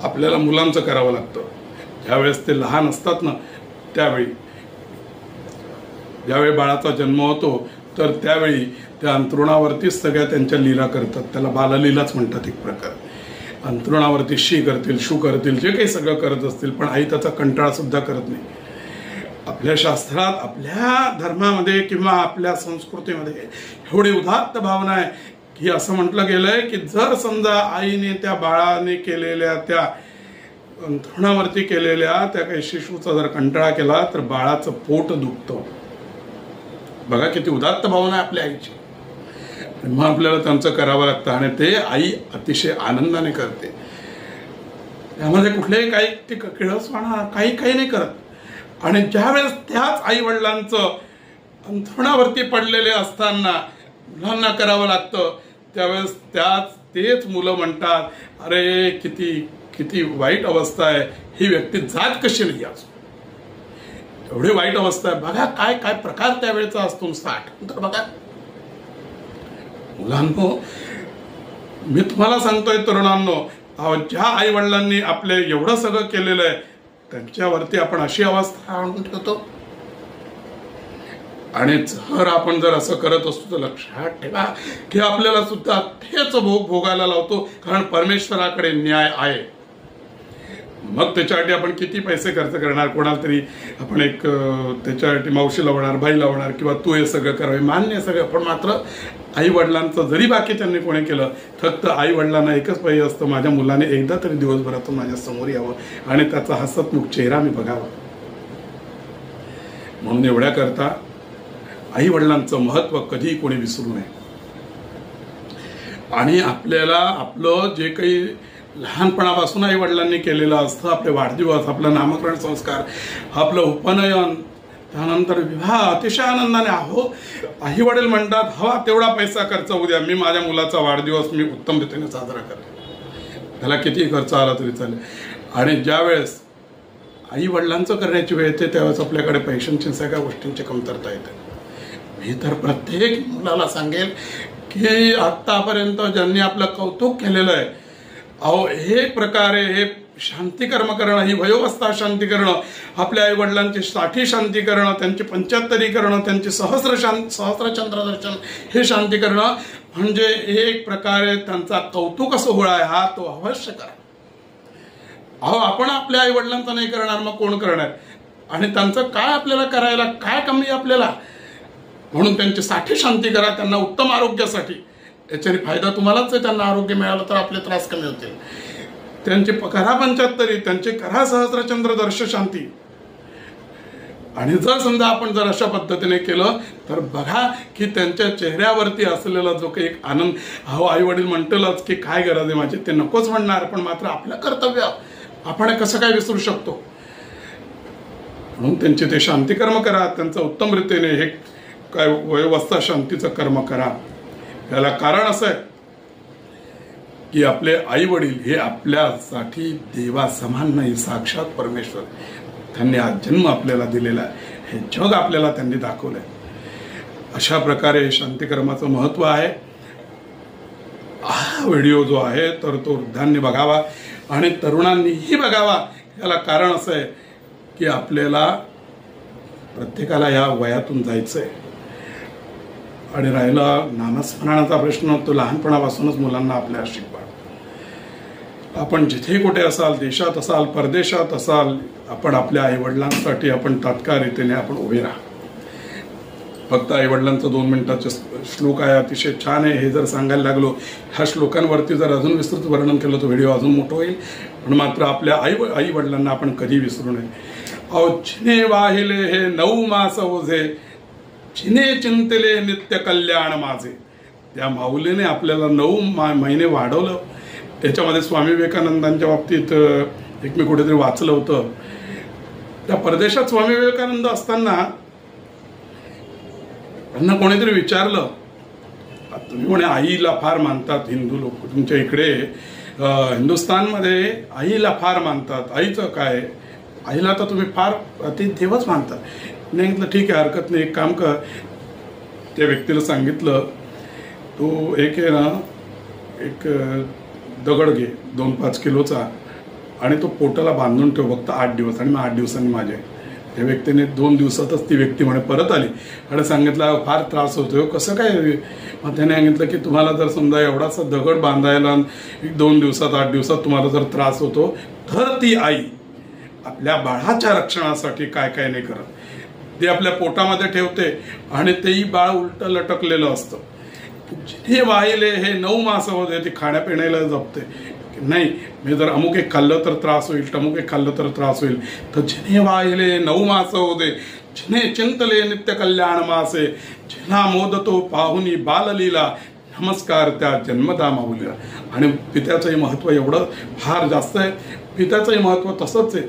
आपल्याला मुलांचं करावं लागतं. ज्यावेळेस ते लहान असतात ना, ज्यावेळी बाळाचा जन्म होतो, तर त्यावेळी त्या अंथरुणावरतीच सगळ्या त्यांच्या लीला करतात. त्याला बाललीलाच म्हणतात एक प्रकार. अंथरुणावरती शी करतील, शू करतील, जे काही सगळं करत असतील, पण आई त्याचा कंटाळा सुद्धा करत नाही. आपल्या शास्त्रात, आपल्या धर्मामध्ये किंवा आपल्या संस्कृतीमध्ये एवढी उदात्त भावना आहे की असं म्हटलं गेलंय की जर समजा आईने त्या बाळाने केलेल्या, त्या अंथरुणावरती केलेल्या त्या काही शिशूचा जर कंटाळा केला तर बाळाचं पोट दुखतं. बघा किती उदात्त भावना आहे आपल्या आईची. मग आपल्याला त्यांचं करावं लागतं, आणि ते आई अतिशय आनंदाने करते. त्यामध्ये कुठलेही काही ते किळसवाणा काही नाही करत. आणि ज्यावेळेस त्याच आई वडिलांचं अंथरुणावरती पडलेले असताना मुलांना करावं लागतं, त्यावेळेस तेच मुलं म्हणतात, अरे किती किती वाईट अवस्था आहे, ही व्यक्ती जात कशी नाही आज, एवढी वाईट अवस्था आहे. बघा काय काय प्रकार त्यावेळेचा असतो. तर बघा मुलांनो, मी तुम्हाला सांगतोय तरुणांनो, ज्या आई वडिलांनी आपले एवढं सगळं केलेलं आहे, त्यांच्यावरती आपण अशी अवस्था आणून ठेवतो. आणि जर असं करत असतो तर लक्षात ठेवा की आपल्याला सुद्धा तेच भोग भोगायला लावतो, कारण परमेश्वराकडे न्याय आहे. मग त्याच्यासाठी आपण किती पैसे खर्च करणार, कोणाला तरी आपण एक त्याच्यासाठी मावशी लावणार, बाई लावणार, किंवा तू हे सगळं करावे, मान्य सगळं. पण मात्र आई वडिलांचं जरी बाकी त्यांनी कोणी केलं, फक्त आई वडिलांना एकच पाहिजे असतं, माझ्या मुलाने एकदा तरी दिवसभरातून माझ्या समोर यावं आणि त्याचा हसतमुख चेहरा मी बघावा. म्हणून एवढ्या करता आई वडिलांचं महत्व कधीही कोणी विसरू नये. आणि आपल्याला आपलं जे काही लहानपणापासून आई वडिलांनी केलेलं असतं, आपले वाढदिवस, आपलं नामकरण संस्कार, आपलं उपनयन, त्यानंतर विवाह, अतिशय आनंदाने. आई वडील म्हणतात हवा तेवढा पैसा खर्च होऊ द्या, मी माझ्या मुलाचा वाढदिवस मी उत्तम रीतीने साजरा करेन, त्याला किती खर्च आला तरी चालेल. आणि ज्यावेळेस आई वडिलांचं करण्याची वेळ येते, त्यावेळेस आपल्याकडे पैशांची सगळ्या गोष्टींची कमतरता येते. मी तर प्रत्येक मुलाला सांगेल की आतापर्यंत ज्यांनी आपलं कौतुक केलेलं आहे, एक प्रकारे हे शांती कर्म करणं, ही वयोवस्था शांती करणं, आपल्या आई वडिलांची 60 शांती करणं, त्यांची 75 करणं, त्यांची सहस्रचंद्र दर्शन हे शांती करणं, म्हणजे एक प्रकारे त्यांचा कौतुक सोहळा आहे हा, तो अवश्य करा. आपण आपल्या आई वडिलांचा नाही करणार, मग कोण करणार? आणि त्यांचं काय आपल्याला करायला काय कमी आपल्याला? म्हणून त्यांची 60 शांती करा, त्यांना उत्तम आरोग्यासाठी. याच्याने फायदा तुम्हालाच आहे, त्यांना आरोग्य मिळालं तर आपले त्रास कमी होतील. त्यांची करा 75, त्यांची करा सहस्रचंद्र दर्श शांती. आणि जर समजा आपण जर अशा पद्धतीने केलं तर बघा की त्यांच्या चेहऱ्यावरती असलेला जो काही एक आनंद, हो आई वडील म्हणतीलच की काय गरज आहे माझी, ते नकोच म्हणणार, पण मात्र आपलं कर्तव्य आपण कसं काय विसरू शकतो. म्हणून त्यांचे ते शांतिकर्म करा, त्यांचं उत्तम रीतीने हे काय वयोवस्था शांतीचं कर्म करा. याला कारण असं आहे की आपले आई वडील हे आपल्यासाठी देवा समान नाही, साक्षात परमेश्वर. त्यांनी हा जन्म आपल्याला दिलेला आहे, हे जग आपल्याला त्यांनी दाखवलंय. अशा प्रकारे शांतिकर्माचं महत्व आहे. हा व्हिडिओ जो आहे तर तो वृद्धांनी बघावा आणि तरुणांनीही बघावा. याला कारण असं आहे की आपल्याला प्रत्येकाला या वयातून जायचंय. आणि राहिला नामस्मरणाचा प्रश्न, तो लहानपणापासूनच मुलांना आपल्या शिकवा. आपण जिथे कुठे असाल, देशात असाल परदेशात असाल, आपण आपल्या आईवडिलांसाठी आपण तात्काळ रीतीने आपण उभे राहा. फक्त आईवडिलांचं 2 मिनिटाचे श्लोक आहे, अतिशय छान आहे. हे जर सांगायला लागलो, ह्या श्लोकांवरती जर अजून विस्तृत वर्णन केलं तर व्हिडिओ अजून मोठं होईल. पण मात्र आपल्या आई वडिलांना आपण कधी विसरू नये. अहो जिने वाहिले हे 9 मास ओझे, जिने चिंतले नित्य कल्याण माझे. त्या माऊलीने आपल्याला 9 महिने वाढवलं. त्याच्यामध्ये स्वामी विवेकानंदांच्या बाबतीत एक मी कुठेतरी वाचलं होतं. त्या परदेशात स्वामी विवेकानंद असताना त्यांना कोणीतरी विचारलं, तुम्ही म्हणे आईला फार मानतात हिंदू लोक, तुमच्या इकडे हिंदुस्थानमध्ये आईला फार मानतात, आईचं काय, आईला तर तुम्ही फार अति देवच मानतात. नाही म्हटलं ठीक आहे, हरकत नाही, एक काम कर. त्या व्यक्तीला सांगितलं, तो एक आहे ना एक दगड घे 2-5 किलोचा आणि तो पोटाला बांधून ठेव फक्त 8 दिवस, आणि मग 8 दिवसांनी माझे. त्या व्यक्तीने 2 दिवसातच ती व्यक्ती म्हणे परत आली आणि सांगितलं फार त्रास होतोय, कसं काय. मग त्याने सांगितलं की तुम्हाला जर समजा एवढासा दगड बांधायला 2 दिवसात 8 दिवसात तुम्हाला जर त्रास होतो, तर ती आई आपल्या बाळाच्या रक्षणासाठी काय काय नाही करत, ते आपल्या पोटामध्ये ठेवते आणि तेही बाळ उलट लटकलेलं असतं. जिथे वाहिले हे 9 मास होते, ती खाण्यापिण्याला जपते. नाही मी जर अमुक एक खाल्लं तर त्रास होईल, अमुक एक खाल्लं तर त्रास होईल. तर जिने वाहिले 9 मास होते, जिने चिंतले नित्य कल्याण मासे, जिना मोदतो पाहुनी बाललीला, नमस्कार त्या जन्मदा माऊलीला. आणि पित्याचंही महत्व एवढं फार जास्त आहे. पित्याचंही महत्व तसंच आहे.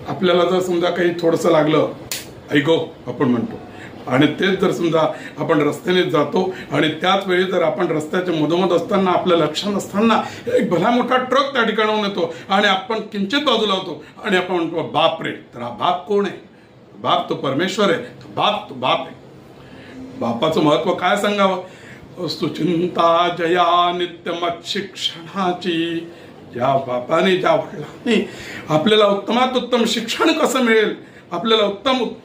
आपल्याला जर समजा काही थोडंसं लागलं, ऐको आपण म्हणतो, आणि तेच जर समजा आपण रस्त्याने जातो आणि त्याच वेळी जर आपण रस्त्याच्या मधोमध असताना आपलं लक्ष नसताना एक भला मोठा ट्रक त्या ठिकाणाहून येतो आणि आपण किंचित बाजूला होतो आणि आपण म्हणतो बाप रे. तर हा बाप कोण आहे? बाप तो परमेश्वर आहे. तो बाप आहे. बापाचं महत्व काय सांगावं. सुचिंता जया नित्यमत शिक्षणाची. ज्या बापाने ज्या वडिलांनी आपल्याला उत्तमात उत्तम शिक्षण कसं मिळेल, आपल्याला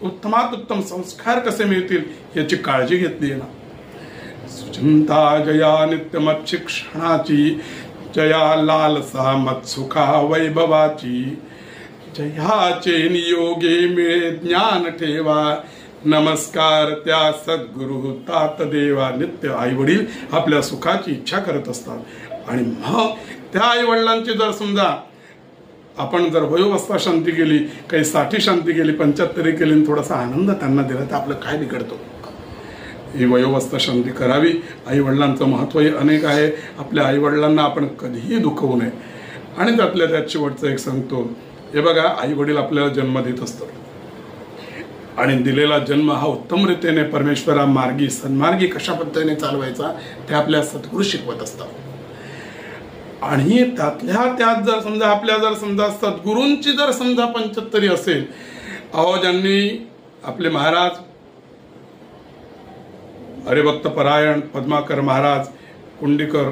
उत्तमात उत्तम संस्कार कसे मिळतील याची काळजी घेतली आहे ना. सुचिंता जया नित्यमत शिक्षणाची, जया लालसा मत सुखा वैभवाची, जयाचे नियोगे मिळे ज्ञान ठेवा, नमस्कार त्या सद्गुरु तात देवा. नित्य आई वडील आपल्या सुखाची इच्छा करत असतात आणि मग त्या आई वडिलांची जर समजा आपण जर वयोवस्था शांती केली, काही 60 शांती केली, 75 केली, थोडासा आनंद त्यांना दिला तर आपलं काय बिघडतो. ही वयोवस्था शांती करावी. आई वडिलांचं महत्वही अनेक आहे. आपल्या आई वडिलांना आपण कधीही दुखवू नये. आणि त्यातल्या त्यात शेवटचं एक सांगतो, हे बघा आई वडील आपल्याला जन्म देत असतात आणि दिलेला जन्म हा उत्तम रीतीने परमेश्वरा मार्गी सन्मार्गी कशा पद्धतीने चालवायचा ते आपल्या सद्गुरू शिकवत असतात. आणि त्यातल्या त्यात जर समजा आपल्या जर समजा सद्गुरूंची जर समजा 75 असेल, अहो ज्यांनी आपले महाराज हरिभक्त परायण पद्माकर महाराज कुंडीकर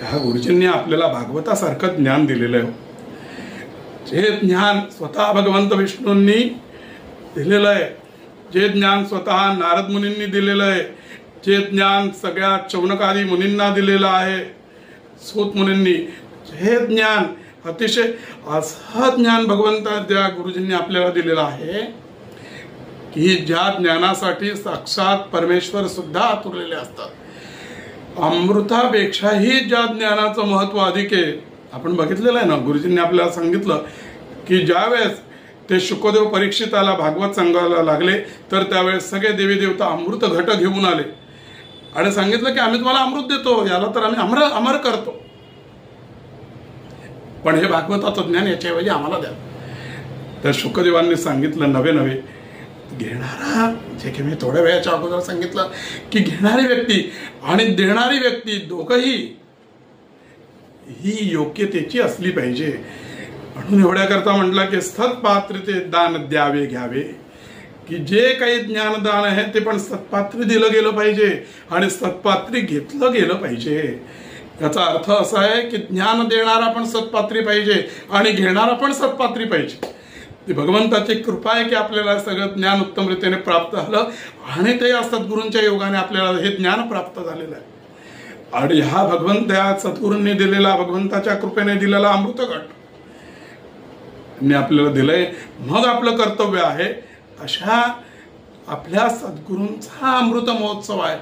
ह्या गुरुजींनी आपल्याला भागवतासारखं ज्ञान दिलेलं आहे. जे ज्ञान स्वतः भगवंत विष्णूंनी दिलेलं आहे, जे ज्ञान स्वतः नारद मुनींनी दिलेलं आहे, जे ज्ञान सगळ्या शौनकादी मुनींना दिलेलं आहे, सूत मुनींनी, हे ज्ञान अतिशय असं ज्ञान भगवंता त्या गुरुजींनी आपल्याला दिलेलं आहे की ज्या ज्ञानासाठी साक्षात परमेश्वर सुद्धा आतुरलेले असतात. अमृतापेक्षाही ज्या ज्ञानाचं महत्व अधिक आहे. आपण बघितलेलं आहे ना, गुरुजींनी आपल्याला सांगितलं की ज्यावेळेस ते शुकदेव परीक्षिताला भागवत सांगायला लागले तर त्यावेळेस सगळे देवी देवता अमृत घट घेऊन आले आणि सांगितलं की आम्ही तुम्हाला अमृत देतो, याला तर आम्ही अमर करतो, पण हे भागवताचं ज्ञान याच्याऐवजी आम्हाला द्या. तर शुकदेवांनी सांगितलं नवे घेणारा, जे की मी थोड्या वेळाच्या अगोदर सांगितलं की घेणारी व्यक्ती आणि देणारी व्यक्ती दोघंही ही योग्यतेची असली पाहिजे. म्हणून एवढ्या करता म्हटलं की सत्पात्रिते दान द्यावे घ्यावे, की जे काही ज्ञानदान आहे ते पण सत्पात्री दिलं गेलं पाहिजे आणि सत्पात्री घेतलं गेलं पाहिजे. याचा अर्थ असा आहे की ज्ञान देणारा पण सत्पात्री पाहिजे आणि घेणारा पण सत्पात्री पाहिजे. ती भगवंताची कृपा आहे की आपल्याला सगळं ज्ञान उत्तम रीतीने प्राप्त झालं आणि ते या सद्गुरूंच्या योगाने आपल्याला हे ज्ञान प्राप्त झालेलं आहे. आणि हा भगवंत या सद्गुरूंनी दिलेला, भगवंताच्या कृपेने दिलेला अमृतघट आपल्याला दिलंय. मग आपलं कर्तव्य आहे अशा आपल्या सद्गुरूंचा अमृत महोत्सव आहे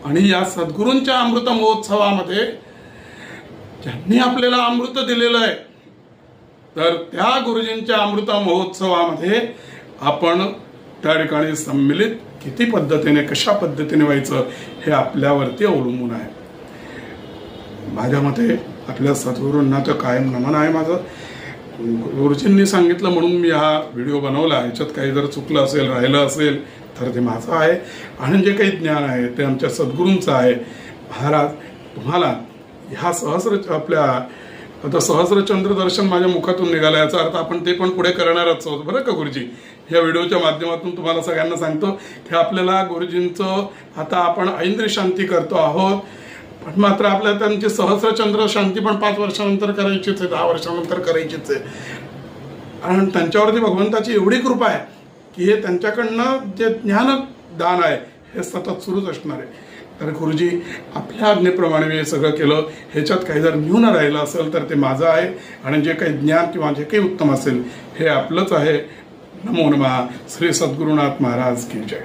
आणि या सद्गुरूंच्या अमृत महोत्सवामध्ये ज्यांनी आपल्याला अमृत दिलेलं आहे तर त्या गुरुजींच्या अमृत महोत्सवामध्ये आपण त्या ठिकाणी सम्मिलित किती पद्धतीने, कशा पद्धतीने व्हायचं हे आपल्यावरती अवलंबून आहे. माझ्या मते आपल्या सद्गुरूंना तर कायम नमन आहे माझं. गुरुजींनी सांगितलं म्हणून मी हा व्हिडिओ बनवला. ह्याच्यात काही जर चुकलं असेल, राहिलं असेल तर ते माझं आहे आणि जे काही ज्ञान आहे ते आमच्या सद्गुरूंचं आहे. महाराज तुम्हाला ह्या सहस्रचंद्र दर्शन माझ्या मुखातून निघालं, याचा अर्थ आपण ते पण पुढे करणारच आहोत बरं का गुरुजी. या व्हिडिओच्या माध्यमातून तुम्हाला सगळ्यांना सांगतो की आपल्याला गुरुजींचं आता आपण ऐंद्रिय शांती करतो आहोत, पण मात्र आपल्याला त्यांची सहस्रचंद्र शांती पण 5 वर्षानंतर करायचीच आहे, 10 वर्षानंतर करायचीच आहे. आणि त्यांच्यावरती भगवंताची एवढी कृपा आहे की हे त्यांच्याकडनं जे ज्ञानदान आहे हे सतत सुरूच असणार आहे. तर गुरुजी आपल्या आज्ञेप्रमाणे मी हे सगळं केलं. ह्याच्यात काही जर न्यून राहिलं असेल तर ते माझं आहे आणि जे काही ज्ञान किंवा जे काही उत्तम असेल हे आपलंच आहे. नमो नमः. श्री सद्गुरुनाथ महाराज की जय.